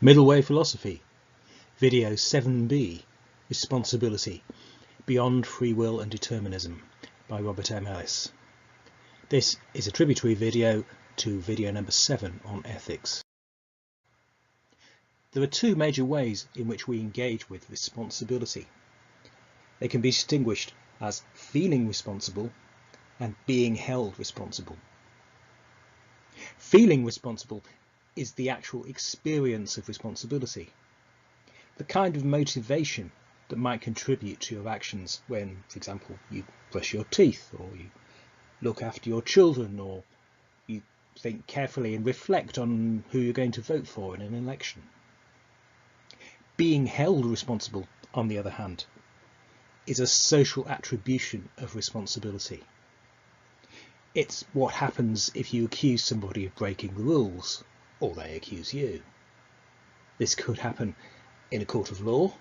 Middle Way Philosophy, Video 7b, Responsibility, Beyond Free Will and Determinism by Robert M. Ellis. This is a tributary video to video number 7 on ethics. There are two major ways in which we engage with responsibility. They can be distinguished as feeling responsible and being held responsible. Feeling responsible is the actual experience of responsibility, the kind of motivation that might contribute to your actions when, for example, you brush your teeth, or you look after your children, or you think carefully and reflect on who you're going to vote for in an election. Being held responsible, on the other hand, is a social attribution of responsibility. It's what happens if you accuse somebody of breaking the rules, or they accuse you. This could happen in a court of law.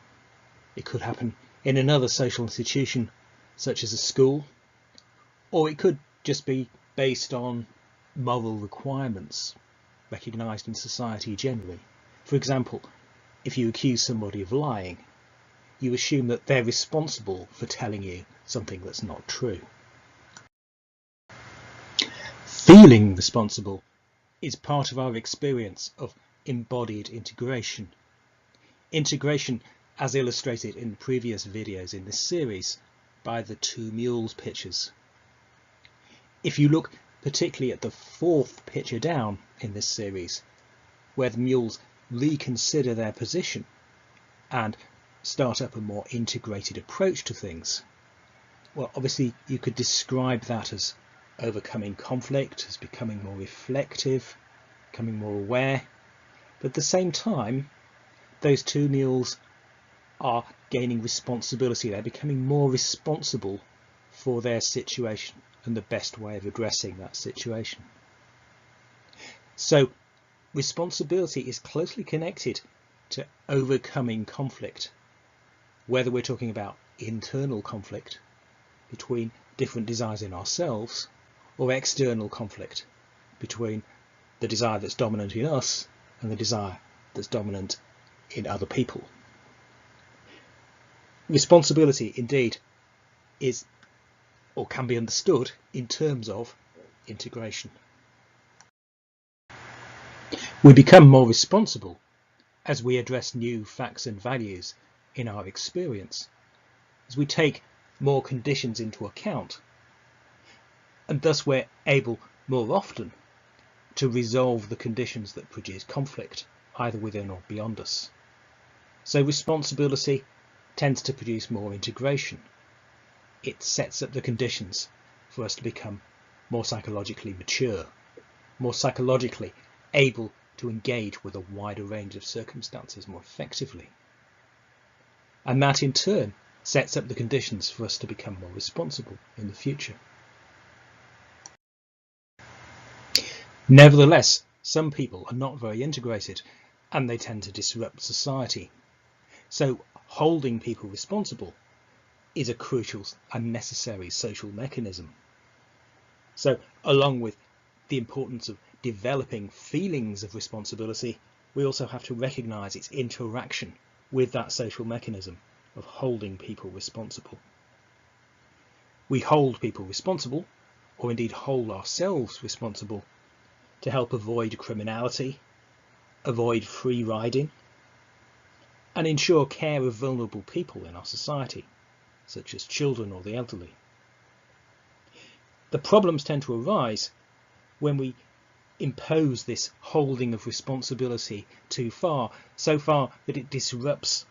It could happen in another social institution, such as a school, or it could just be based on moral requirements recognised in society generally. For example, if you accuse somebody of lying, you assume that they're responsible for telling you something that's not true. Feeling responsible is part of our experience of embodied integration. Integration, as illustrated in previous videos in this series by the two mules pictures. If you look particularly at the fourth picture down in this series, where the mules reconsider their position and start up a more integrated approach to things, well, obviously you could describe that as overcoming conflict, as becoming more reflective, becoming more aware. But at the same time, those two mules are gaining responsibility. They're becoming more responsible for their situation and the best way of addressing that situation. So responsibility is closely connected to overcoming conflict, whether we're talking about internal conflict between different desires in ourselves, or external conflict between the desire that's dominant in us and the desire that's dominant in other people. Responsibility indeed is, or can be understood in terms of integration. We become more responsible as we address new facts and values in our experience, as we take more conditions into account, and thus we're able more often to resolve the conditions that produce conflict, either within or beyond us. So responsibility tends to produce more integration. It sets up the conditions for us to become more psychologically mature, more psychologically able to engage with a wider range of circumstances more effectively. And that in turn sets up the conditions for us to become more responsible in the future. Nevertheless, some people are not very integrated and they tend to disrupt society. So holding people responsible is a crucial and necessary social mechanism. So along with the importance of developing feelings of responsibility, we also have to recognise its interaction with that social mechanism of holding people responsible. We hold people responsible, or indeed hold ourselves responsible, to help avoid criminality, avoid free riding, and ensure care of vulnerable people in our society, such as children or the elderly. The problems tend to arise when we impose this holding of responsibility too far, so far that it disrupts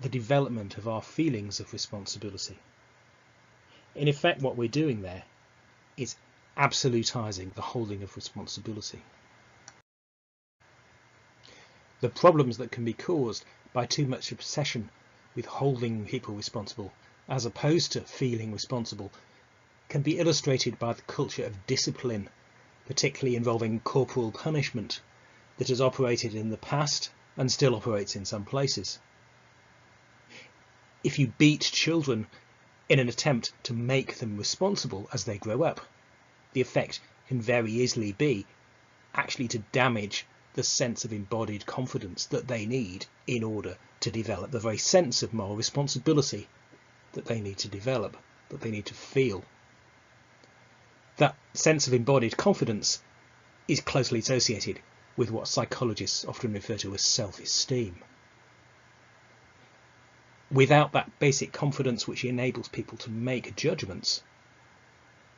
the development of our feelings of responsibility. In effect, what we're doing there is absolutizing the holding of responsibility. The problems that can be caused by too much obsession with holding people responsible as opposed to feeling responsible can be illustrated by the culture of discipline, particularly involving corporal punishment, that has operated in the past and still operates in some places. If you beat children in an attempt to make them responsible as they grow up, the effect can very easily be actually to damage the sense of embodied confidence that they need in order to develop the very sense of moral responsibility that they need to develop, that they need to feel. That sense of embodied confidence is closely associated with what psychologists often refer to as self-esteem. Without that basic confidence which enables people to make judgments,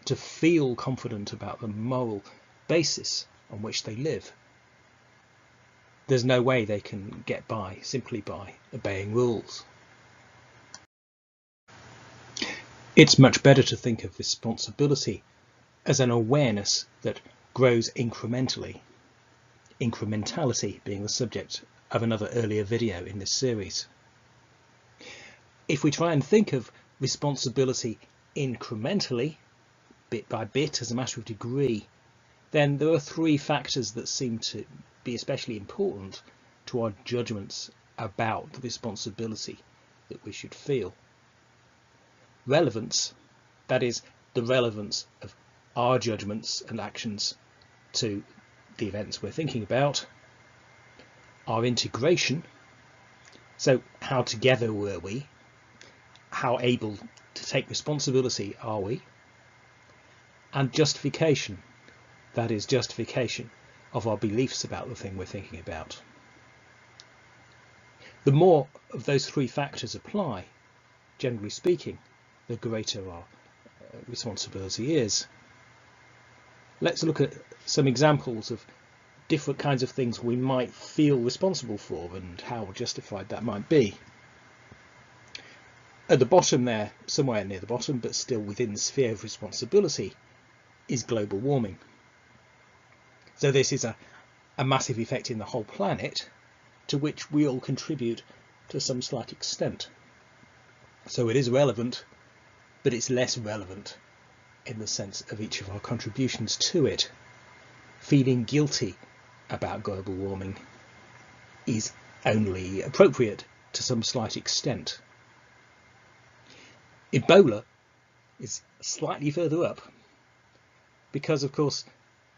to feel confident about the moral basis on which they live, there's no way they can get by simply by obeying rules. It's much better to think of responsibility as an awareness that grows incrementally, incrementality being the subject of another earlier video in this series. If we try and think of responsibility incrementally, bit by bit, as a matter of degree, then there are three factors that seem to be especially important to our judgments about the responsibility that we should feel. Relevance, that is, the relevance of our judgments and actions to the events we're thinking about. Our integration, so how together were we? How able to take responsibility are we? And justification, that is, justification of our beliefs about the thing we're thinking about. The more of those three factors apply, generally speaking, the greater our responsibility is. Let's look at some examples of different kinds of things we might feel responsible for and how justified that might be. At the bottom there, somewhere near the bottom, but still within the sphere of responsibility, is global warming. So this is a massive effect in the whole planet, to which we all contribute to some slight extent. So it is relevant, but it's less relevant in the sense of each of our contributions to it. Feeling guilty about global warming is only appropriate to some slight extent. Ebola is slightly further up because, of course,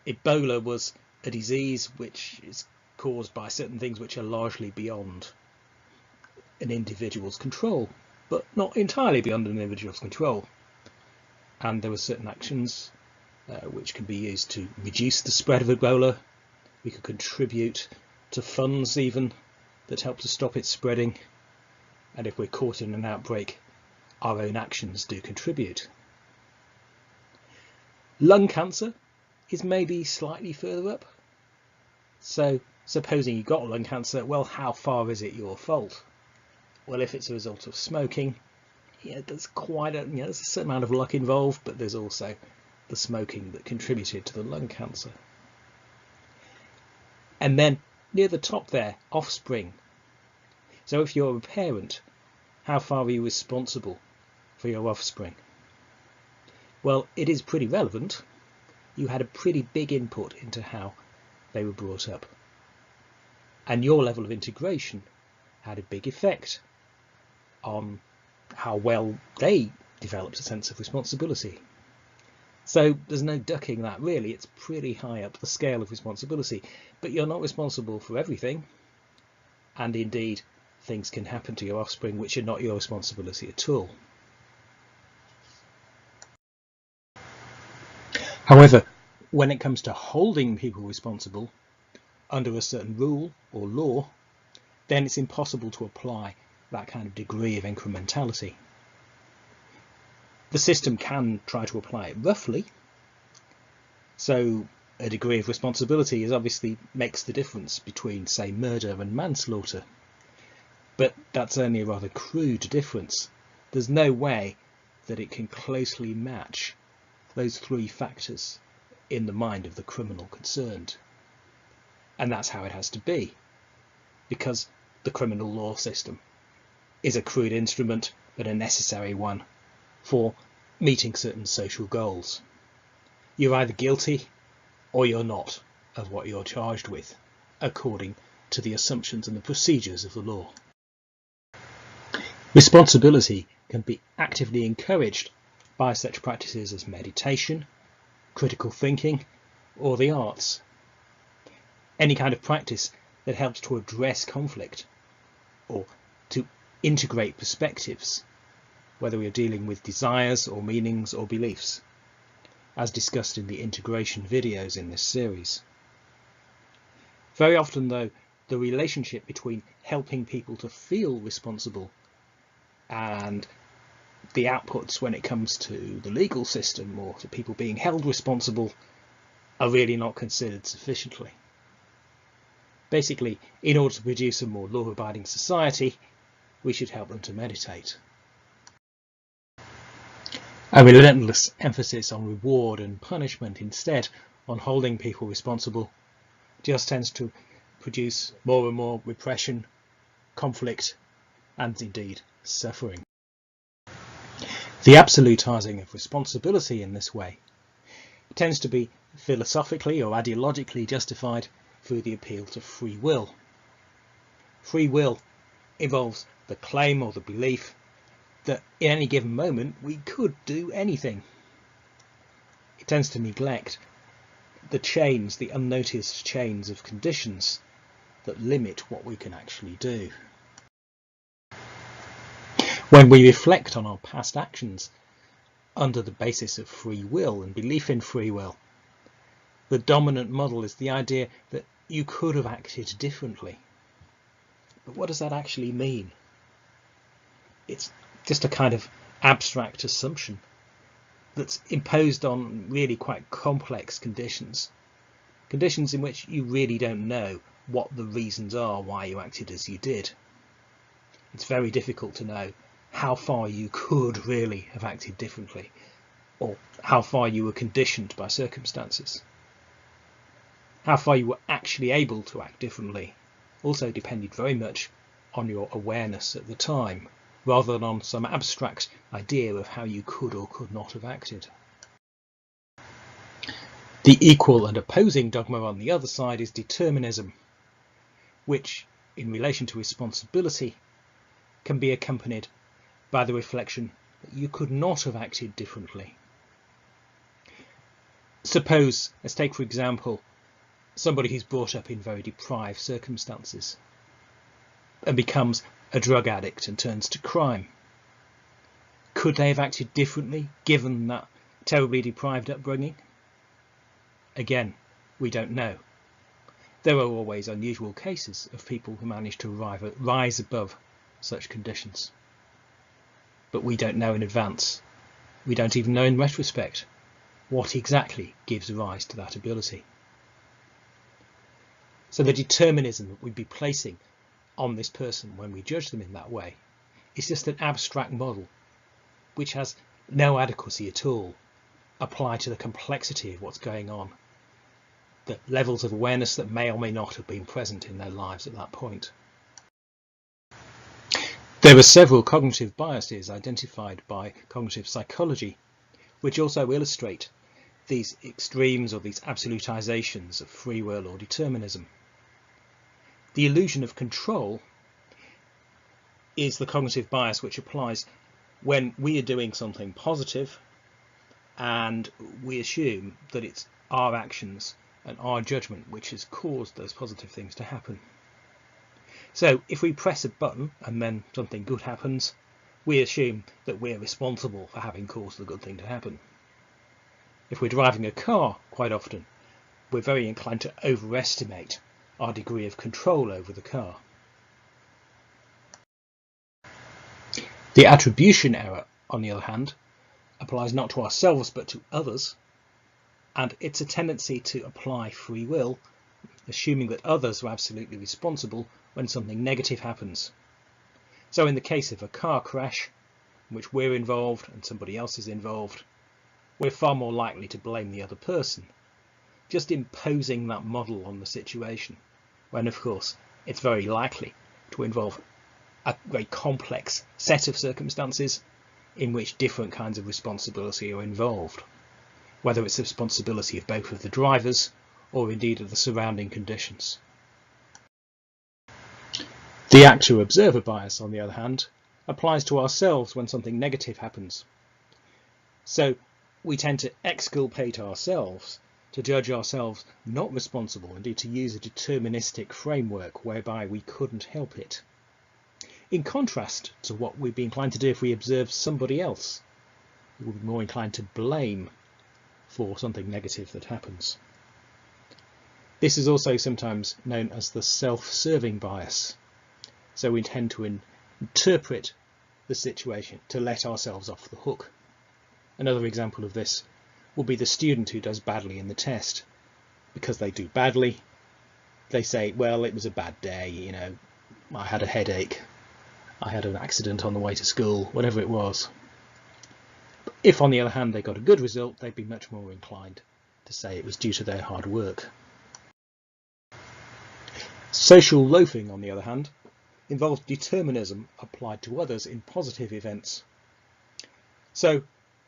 Ebola was a disease which is caused by certain things which are largely beyond an individual's control, but not entirely beyond an individual's control. And there were certain actions which can be used to reduce the spread of Ebola. We could contribute to funds even that help to stop it spreading. And if we're caught in an outbreak, our own actions do contribute. Lung cancer is maybe slightly further up. So supposing you got lung cancer, well, how far is it your fault? Well, if it's a result of smoking, there's quite a, there's a certain amount of luck involved, but there's also the smoking that contributed to the lung cancer. And then near the top there, offspring. So if you're a parent, how far are you responsible for your offspring? Well, it is pretty relevant. You had a pretty big input into how they were brought up. And your level of integration had a big effect on how well they developed a sense of responsibility. So there's no ducking that, really. It's pretty high up the scale of responsibility. But you're not responsible for everything. And indeed, things can happen to your offspring which are not your responsibility at all. However, when it comes to holding people responsible under a certain rule or law, then it's impossible to apply that kind of degree of incrementality. The system can try to apply it roughly, so a degree of responsibility is obviously makes the difference between, say, murder and manslaughter, but that's only a rather crude difference. There's no way that it can closely match those three factors in the mind of the criminal concerned. And that's how it has to be, because the criminal law system is a crude instrument, but a necessary one for meeting certain social goals. You're either guilty or you're not of what you're charged with, according to the assumptions and the procedures of the law. Responsibility can be actively encouraged by such practices as meditation, critical thinking, or the arts. any kind of practice that helps to address conflict or to integrate perspectives, whether we are dealing with desires or meanings or beliefs, as discussed in the integration videos in this series. Very often, though, the relationship between helping people to feel responsible and the outputs when it comes to the legal system or to people being held responsible are really not considered sufficiently. Basically, in order to produce a more law-abiding society, we should help them to meditate. A relentless emphasis on reward and punishment instead on holding people responsible just tends to produce more and more repression, conflict, and indeed suffering. The absolutizing of responsibility in this way tends to be philosophically or ideologically justified through the appeal to free will. Free will involves the claim or the belief that in any given moment we could do anything. It tends to neglect the chains, the unnoticed chains of conditions that limit what we can actually do. When we reflect on our past actions under the basis of free will and belief in free will, the dominant model is the idea that you could have acted differently. But what does that actually mean? It's just a kind of abstract assumption that's imposed on really quite complex conditions in which you really don't know what the reasons are why you acted as you did. It's very difficult to know how far you could really have acted differently, or how far you were conditioned by circumstances. How far you were actually able to act differently also depended very much on your awareness at the time, rather than on some abstract idea of how you could or could not have acted. The equal and opposing dogma on the other side is determinism, which, in relation to responsibility, can be accompanied by the reflection that you could not have acted differently. Suppose, let's take for example, somebody who's brought up in very deprived circumstances and becomes a drug addict and turns to crime. Could they have acted differently given that terribly deprived upbringing? Again, we don't know. There are always unusual cases of people who manage to rise above such conditions. But we don't know in advance. We don't even know in retrospect what exactly gives rise to that ability. So the determinism that we'd be placing on this person when we judge them in that way is just an abstract model which has no adequacy at all applied to the complexity of what's going on, the levels of awareness that may or may not have been present in their lives at that point. There are several cognitive biases identified by cognitive psychology which also illustrate these extremes or these absolutizations of free will or determinism. The illusion of control is the cognitive bias which applies when we are doing something positive and we assume that it's our actions and our judgment which has caused those positive things to happen. So if we press a button and then something good happens, we assume that we're responsible for having caused the good thing to happen. If we're driving a car, quite often, we're very inclined to overestimate our degree of control over the car. The attribution error, on the other hand, applies not to ourselves but to others, and it's a tendency to apply free will, assuming that others are absolutely responsible when something negative happens. So in the case of a car crash, in which we're involved and somebody else is involved, we're far more likely to blame the other person, just imposing that model on the situation, when of course it's very likely to involve a very complex set of circumstances in which different kinds of responsibility are involved, whether it's the responsibility of both of the drivers or indeed of the surrounding conditions. The actor-observer bias, on the other hand, applies to ourselves when something negative happens. So we tend to exculpate ourselves to judge ourselves not responsible, indeed to use a deterministic framework whereby we couldn't help it. In contrast to what we'd be inclined to do if we observed somebody else, we would be more inclined to blame for something negative that happens. This is also sometimes known as the self-serving bias. So we tend to interpret the situation to let ourselves off the hook. Another example of this will be the student who does badly in the test. Because they do badly, they say, well, it was a bad day, you know, I had a headache, I had an accident on the way to school, whatever it was. If, on the other hand, they got a good result, they'd be much more inclined to say it was due to their hard work. Social loafing, on the other hand, involves determinism applied to others in positive events. So,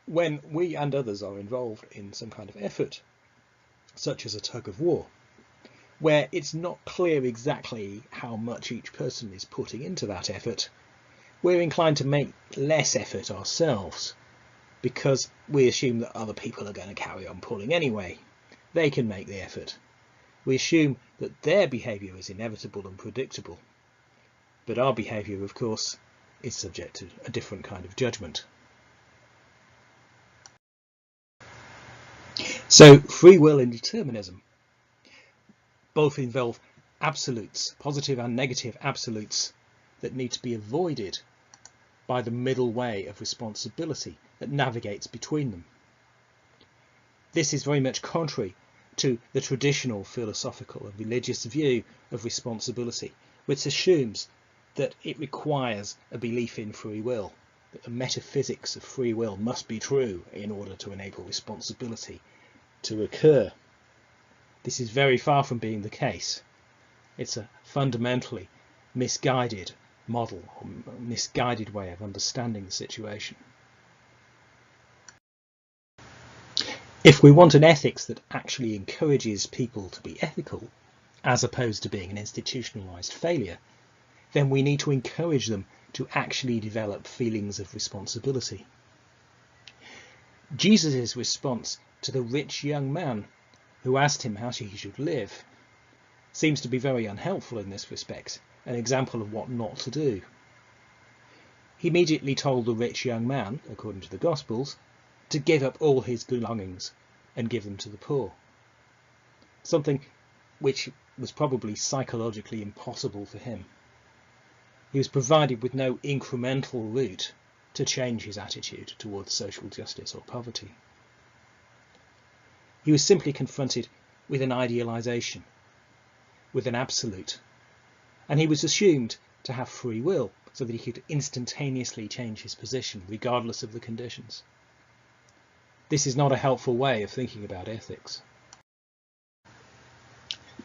when we and others are involved in some kind of effort, such as a tug of war, where it's not clear exactly how much each person is putting into that effort, we're inclined to make less effort ourselves, because we assume that other people are going to carry on pulling anyway. They can make the effort. We assume that their behaviour is inevitable and predictable. But our behaviour, of course, is subject to a different kind of judgment. So free will and determinism both involve absolutes, positive and negative absolutes, that need to be avoided by the middle way of responsibility that navigates between them. This is very much contrary to the traditional philosophical and religious view of responsibility, which assumes that it requires a belief in free will, that the metaphysics of free will must be true in order to enable responsibility to occur. This is very far from being the case. It's a fundamentally misguided model, or misguided way of understanding the situation. If we want an ethics that actually encourages people to be ethical, as opposed to being an institutionalized failure, then we need to encourage them to actually develop feelings of responsibility. Jesus' response to the rich young man who asked him how he should live seems to be very unhelpful in this respect, an example of what not to do. He immediately told the rich young man, according to the Gospels, to give up all his belongings and give them to the poor. Something which was probably psychologically impossible for him. He was provided with no incremental route to change his attitude towards social justice or poverty. He was simply confronted with an idealization, with an absolute, and he was assumed to have free will so that he could instantaneously change his position regardless of the conditions. This is not a helpful way of thinking about ethics.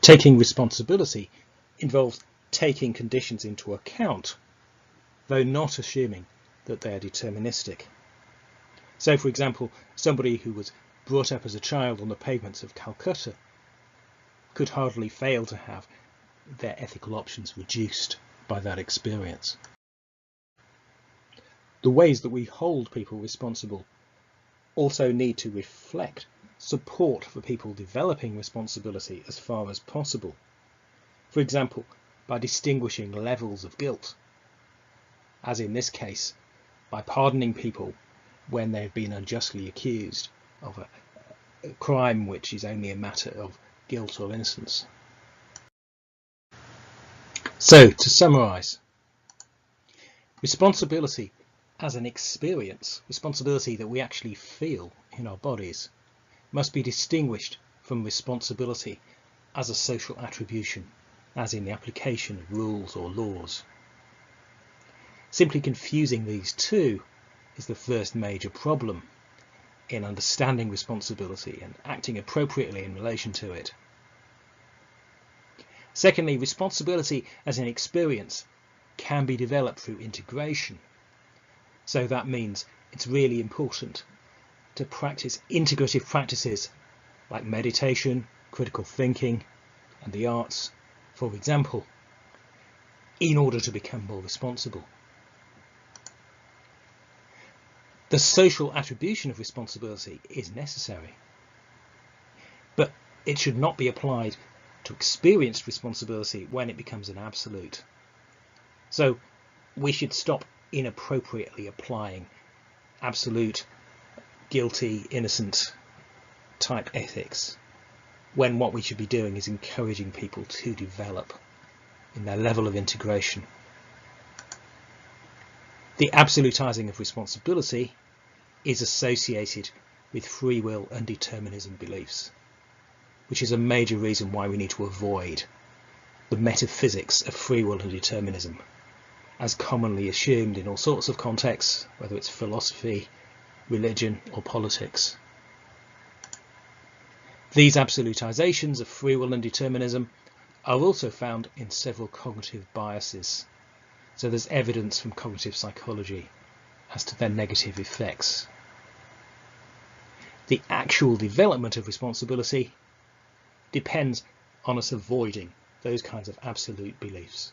Taking responsibility involves taking conditions into account, though not assuming that they are deterministic. So, for example, somebody who was brought up as a child on the pavements of Calcutta could hardly fail to have their ethical options reduced by that experience. The ways that we hold people responsible also need to reflect support for people developing responsibility as far as possible. For example, by distinguishing levels of guilt, as in this case, by pardoning people when they've been unjustly accused of a crime which is only a matter of guilt or innocence. So, to summarise, responsibility as an experience, responsibility that we actually feel in our bodies, must be distinguished from responsibility as a social attribution, as in the application of rules or laws. Simply confusing these two is the first major problem in understanding responsibility and acting appropriately in relation to it. Secondly, responsibility as an experience can be developed through integration. So that means it's really important to practice integrative practices like meditation, critical thinking, and the arts, for example, in order to become more responsible. The social attribution of responsibility is necessary, but it should not be applied to experienced responsibility when it becomes an absolute. So we should stop inappropriately applying absolute guilty, innocent type ethics when what we should be doing is encouraging people to develop in their level of integration. The absolutizing of responsibility is associated with free will and determinism beliefs, which is a major reason why we need to avoid the metaphysics of free will and determinism, as commonly assumed in all sorts of contexts, whether it's philosophy, religion, or politics. These absolutizations of free will and determinism are also found in several cognitive biases, so there's evidence from cognitive psychology as to their negative effects. The actual development of responsibility depends on us avoiding those kinds of absolute beliefs.